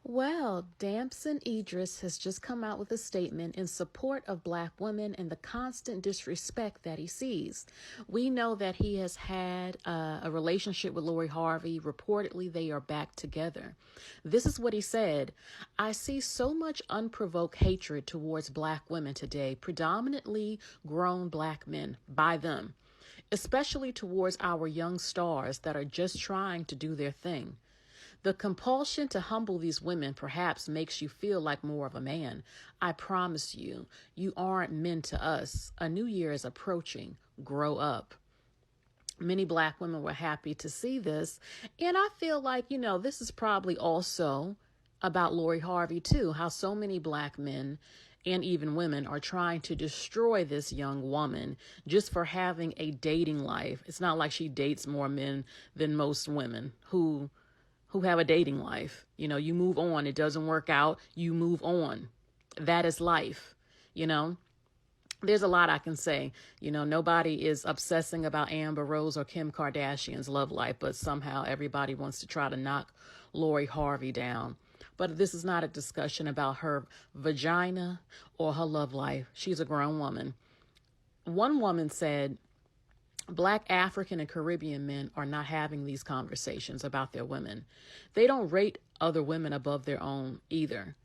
Well, Damson Idris has just come out with a statement in support of black women and the constant disrespect that he sees. We know that he has had a relationship with Lori Harvey. Reportedly, they are back together. This is what he said. I see so much unprovoked hatred towards black women today, predominantly grown black men by them, especially towards our young stars that are just trying to do their thing. The compulsion to humble these women perhaps makes you feel like more of a man. I promise you, you aren't men to us. A new year is approaching. Grow up. Many black women were happy to see this. And I feel like, this is probably also about Lori Harvey, too, how so many black men and even women are trying to destroy this young woman just for having a dating life. It's not like she dates more men than most women who have a dating life. You move on. It doesn't work out. You move on. That is life. There's a lot I can say. Nobody is obsessing about Amber Rose or Kim Kardashian's love life, but somehow everybody wants to try to knock Lori Harvey down. But this is not a discussion about her vagina or her love life. She's a grown woman. One woman said, Black, African, and Caribbean men are not having these conversations about their women. They don't rate other women above their own either.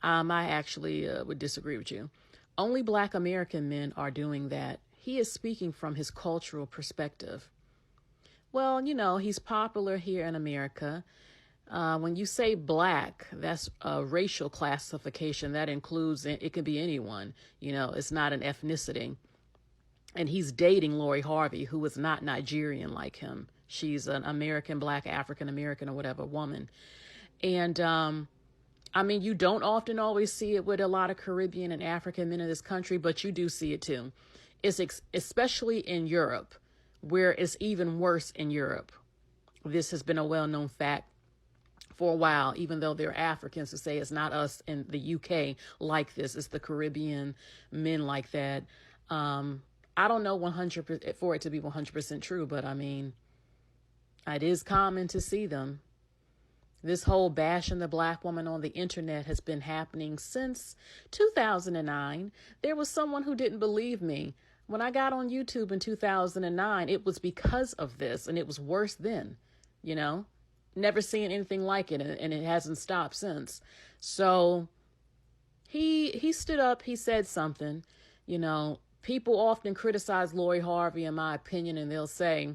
I actually would disagree with you. Only Black American men are doing that. He is speaking from his cultural perspective. Well, he's popular here in America. When you say black, that's a racial classification. That includes, it can be anyone. It's not an ethnicity. And he's dating Lori Harvey, who is not Nigerian like him. She's an American, Black, African American, or whatever woman. And you don't often always see it with a lot of Caribbean and African men in this country, but you do see it too. It's especially in Europe, where it's even worse in Europe. This has been a well-known fact for a while, even though there are Africans who say it's not us in the UK like this. It's the Caribbean men like that. I don't know 100% for it to be 100% true, but it is common to see them. This whole bashing the black woman on the internet has been happening since 2009. There was someone who didn't believe me. When I got on YouTube in 2009, it was because of this, and it was worse then, Never seen anything like it, and it hasn't stopped since. So he stood up, he said something, People often criticize Lori Harvey, in my opinion, and they'll say,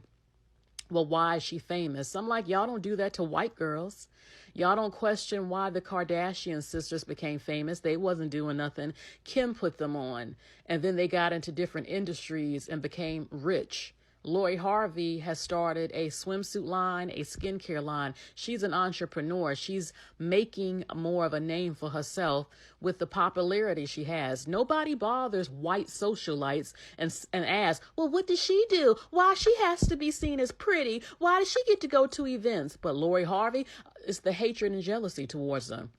well, why is she famous? I'm like, y'all don't do that to white girls. Y'all don't question why the Kardashian sisters became famous. They wasn't doing nothing. Kim put them on. And then they got into different industries and became rich. Lori Harvey has started a swimsuit line, a skincare line. She's an entrepreneur. She's making more of a name for herself with the popularity she has. Nobody bothers white socialites and asks, well, what does she do? Why she has to be seen as pretty? Why does she get to go to events? But Lori Harvey, it's the hatred and jealousy towards them.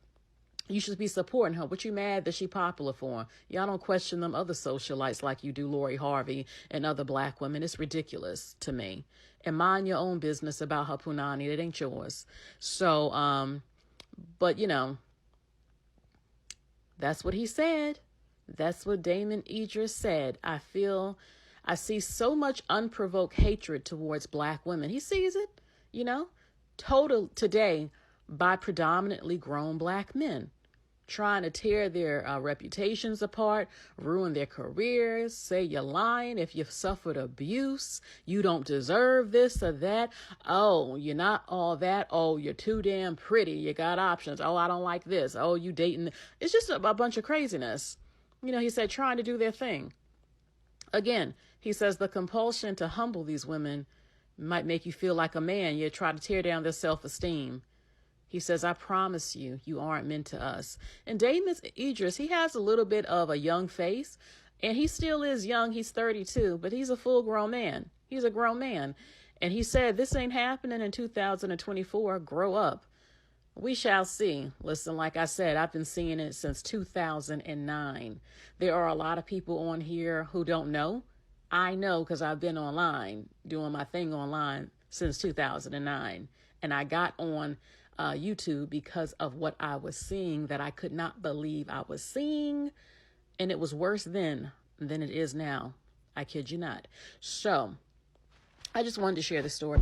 You should be supporting her. What you mad that she popular for? Y'all don't question them other socialites like you do Lori Harvey and other black women. It's ridiculous to me. And mind your own business about her punani. It ain't yours. So, but that's what he said. That's what Damon Idris said. I see so much unprovoked hatred towards black women. He sees it, total today by predominantly grown black men, trying to tear their reputations apart, ruin their careers, say you're lying if you've suffered abuse, you don't deserve this or that. Oh, you're not all that. Oh, you're too damn pretty. You got options. Oh, I don't like this. Oh, you dating. It's just a bunch of craziness. He said trying to do their thing. Again, he says the compulsion to humble these women might make you feel like a man. You try to tear down their self-esteem. He says, I promise you, you aren't meant to us. And Damon Idris, he has a little bit of a young face, and he still is young. He's 32, but he's a full-grown man. He's a grown man. And he said, this ain't happening in 2024. Grow up. We shall see. Listen, like I said, I've been seeing it since 2009. There are a lot of people on here who don't know. I know because I've been online, doing my thing online since 2009. And I got on YouTube because of what I was seeing that I could not believe I was seeing. And it was worse then than it is now. I kid you not. So I just wanted to share the story.